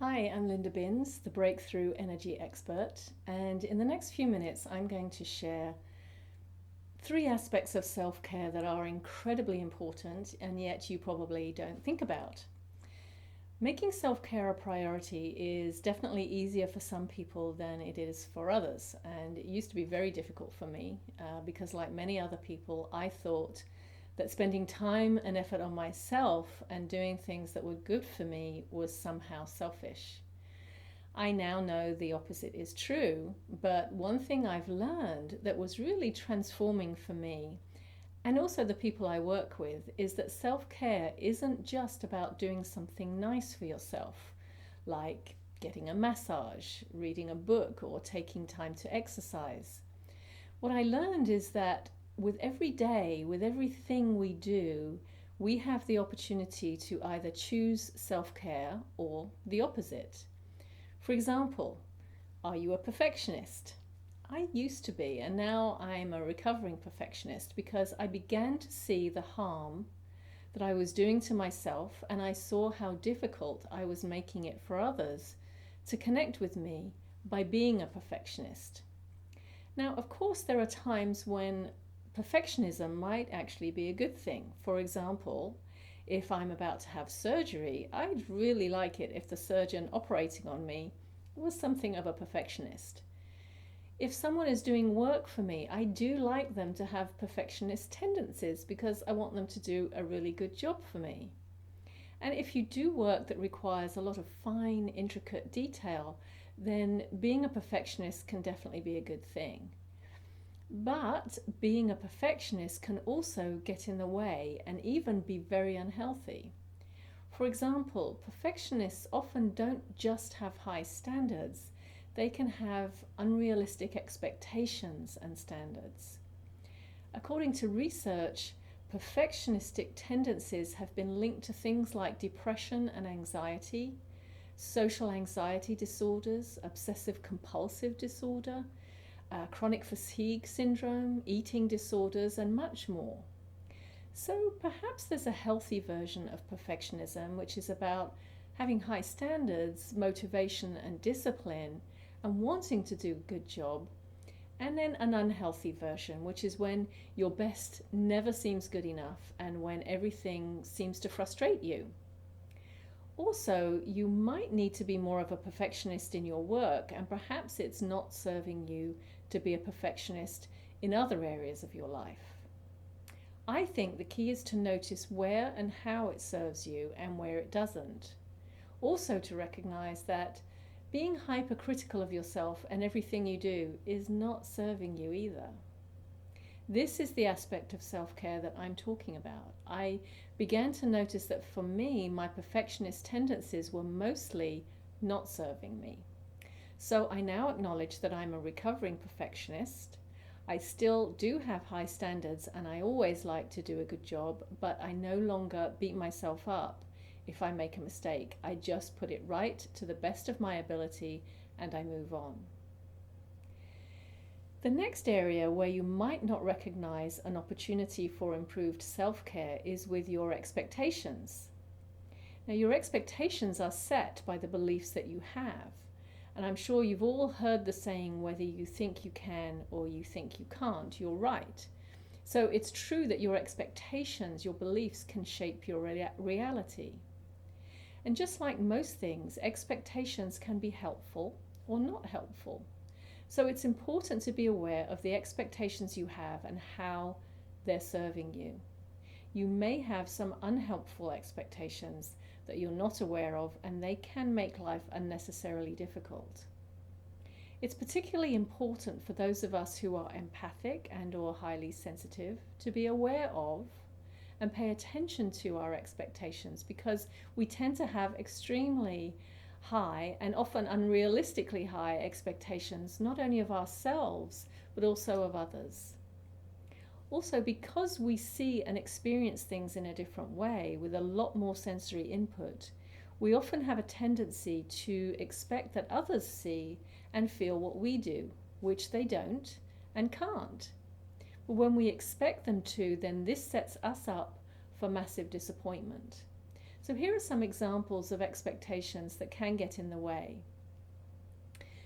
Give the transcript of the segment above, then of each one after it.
Hi, I'm Linda Binns, the Breakthrough Energy Expert, and in the next few minutes, I'm going to share three aspects of self care that are incredibly important and yet you probably don't think about. Making self care a priority is definitely easier for some people than it is for others, and it used to be very difficult for me because, like many other people, I thought that spending time and effort on myself and doing things that were good for me was somehow selfish. I now know the opposite is true, but one thing I've learned that was really transforming for me and also the people I work with is that self care isn't just about doing something nice for yourself, like getting a massage, reading a book, or taking time to exercise. What I learned is that with every day, with everything we do, we have the opportunity to either choose self care or the opposite. For example, are you a perfectionist? I used to be, and now I'm a recovering perfectionist because I began to see the harm that I was doing to myself, and I saw how difficult I was making it for others to connect with me by being a perfectionist. Now, of course, there are times when perfectionism might actually be a good thing. For example, if I'm about to have surgery, I'd really like it if the surgeon operating on me was something of a perfectionist. If someone is doing work for me, I do like them to have perfectionist tendencies because I want them to do a really good job for me. And if you do work that requires a lot of fine, intricate detail, then being a perfectionist can definitely be a good thing. But being a perfectionist can also get in the way and even be very unhealthy. For example, perfectionists often don't just have high standards, they can have unrealistic expectations and standards. According to research, perfectionistic tendencies have been linked to things like depression and anxiety, social anxiety disorders, obsessive compulsive disorder, chronic fatigue syndrome, eating disorders, and much more. So perhaps there's a healthy version of perfectionism, which is about having high standards, motivation, and discipline, and wanting to do a good job. And then an unhealthy version, which is when your best never seems good enough and when everything seems to frustrate you. Also, you might need to be more of a perfectionist in your work, and perhaps it's not serving you to be a perfectionist in other areas of your life. I think the key is to notice where and how it serves you and where it doesn't. Also, to recognize that being hypercritical of yourself and everything you do is not serving you either. This is the aspect of self care that I'm talking about. I began to notice that for me, my perfectionist tendencies were mostly not serving me. So I now acknowledge that I'm a recovering perfectionist. I still do have high standards and I always like to do a good job, but I no longer beat myself up if I make a mistake. I just put it right to the best of my ability and I move on. The next area where you might not recognize an opportunity for improved self care is with your expectations. Now, your expectations are set by the beliefs that you have. And I'm sure you've all heard the saying, whether you think you can or you think you can't, you're right. So it's true that your expectations, your beliefs can shape your reality. And just like most things, expectations can be helpful or not helpful. So it's important to be aware of the expectations you have and how they're serving you. You may have some unhelpful expectations that you're not aware of, and they can make life unnecessarily difficult. It's particularly important for those of us who are empathic and or highly sensitive to be aware of and pay attention to our expectations, because we tend to have extremely high and often unrealistically high expectations, not only of ourselves but also of others. Also, because we see and experience things in a different way with a lot more sensory input, we often have a tendency to expect that others see and feel what we do, which they don't and can't. But when we expect them to, then this sets us up for massive disappointment. So here are some examples of expectations that can get in the way.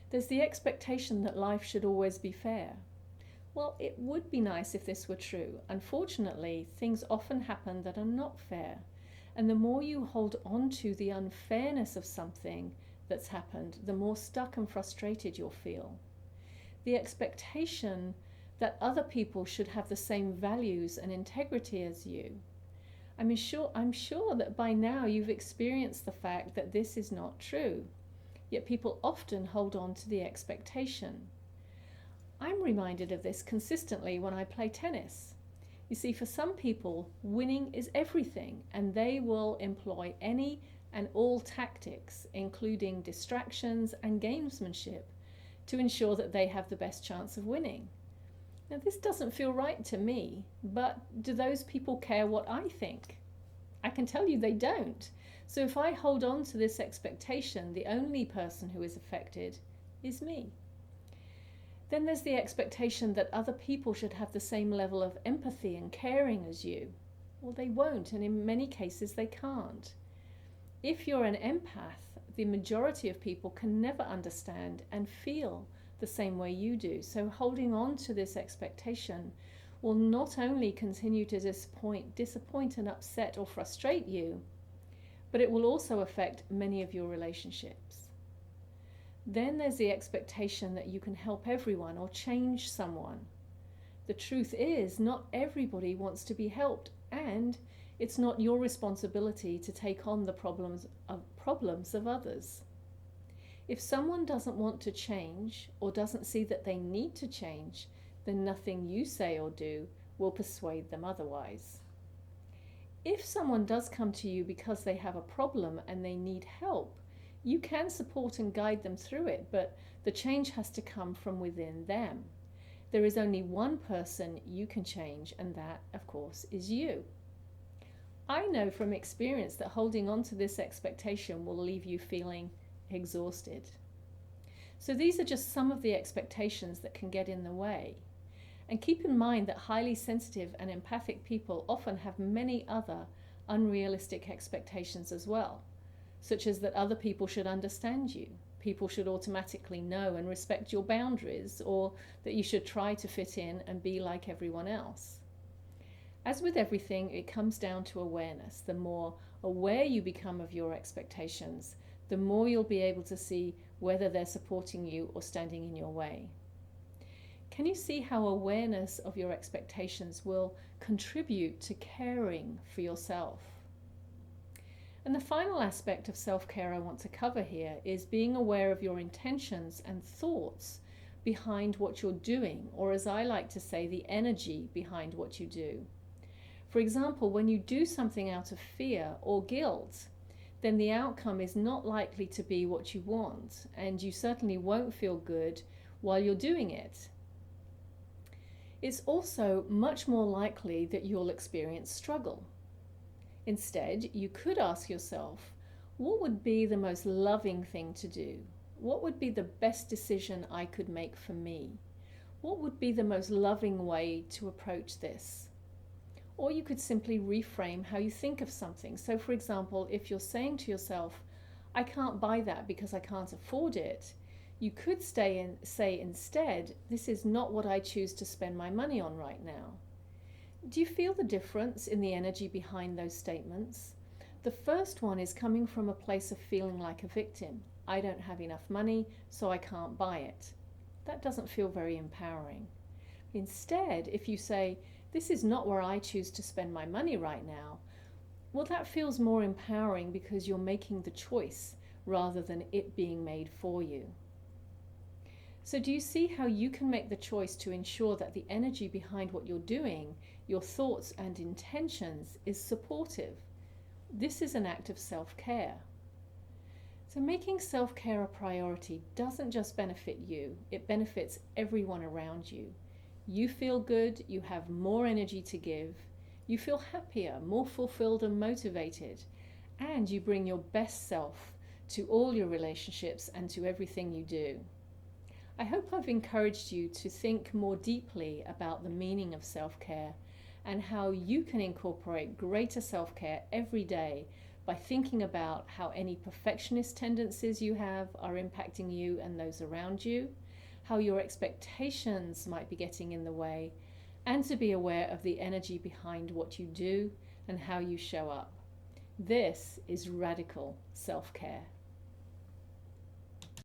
There's the expectation that life should always be fair. Well, it would be nice if this were true. Unfortunately, things often happen that are not fair. And the more you hold on to the unfairness of something that's happened, the more stuck and frustrated you'll feel. The expectation that other people should have the same values and integrity as you. I'm sure that by now you've experienced the fact that this is not true. Yet people often hold on to the expectation. I'm reminded of this consistently when I play tennis. You see, for some people, winning is everything, and they will employ any and all tactics, including distractions and gamesmanship, to ensure that they have the best chance of winning. Now, this doesn't feel right to me, but do those people care what I think? I can tell you they don't. So if I hold on to this expectation, the only person who is affected is me. Then there's the expectation that other people should have the same level of empathy and caring as you. Well, they won't, and in many cases they can't. If you're an empath, the majority of people can never understand and feel the same way you do. So holding on to this expectation will not only continue to disappoint and upset or frustrate you, but it will also affect many of your relationships. Then there's the expectation that you can help everyone or change someone. The truth is, not everybody wants to be helped, and it's not your responsibility to take on the problems of others. If someone doesn't want to change or doesn't see that they need to change, then nothing you say or do will persuade them otherwise. If someone does come to you because they have a problem and they need help, you can support and guide them through it, but the change has to come from within them. There is only one person you can change, and that, of course, is you. I know from experience that holding on to this expectation will leave you feeling exhausted. So these are just some of the expectations that can get in the way. And keep in mind that highly sensitive and empathic people often have many other unrealistic expectations as well, such as that other people should understand you, people should automatically know and respect your boundaries, or that you should try to fit in and be like everyone else. As with everything, it comes down to awareness. The more aware you become of your expectations, the more you'll be able to see whether they're supporting you or standing in your way. Can you see how awareness of your expectations will contribute to caring for yourself? And the final aspect of self-care I want to cover here is being aware of your intentions and thoughts behind what you're doing, or as I like to say, the energy behind what you do. For example, when you do something out of fear or guilt, then the outcome is not likely to be what you want, and you certainly won't feel good while you're doing it. It's also much more likely that you'll experience struggle. Instead, you could ask yourself, what would be the most loving thing to do? What would be the best decision I could make for me? What would be the most loving way to approach this? Or you could simply reframe how you think of something. So for example, if you're saying to yourself, I can't buy that because I can't afford it, you could say instead, this is not what I choose to spend my money on right now. Do you feel the difference in the energy behind those statements? The first one is coming from a place of feeling like a victim. I don't have enough money, so I can't buy it. That doesn't feel very empowering. Instead, if you say, this is not where I choose to spend my money right now, well, that feels more empowering because you're making the choice rather than it being made for you. So do you see how you can make the choice to ensure that the energy behind what you're doing, your thoughts and intentions, is supportive? This is an act of self-care. So making self-care a priority doesn't just benefit you, it benefits everyone around you. You feel good, you have more energy to give, you feel happier, more fulfilled and motivated, and you bring your best self to all your relationships and to everything you do. I hope I've encouraged you to think more deeply about the meaning of self-care and how you can incorporate greater self-care every day by thinking about how any perfectionist tendencies you have are impacting you and those around you, how your expectations might be getting in the way, and to be aware of the energy behind what you do and how you show up. This is radical self-care.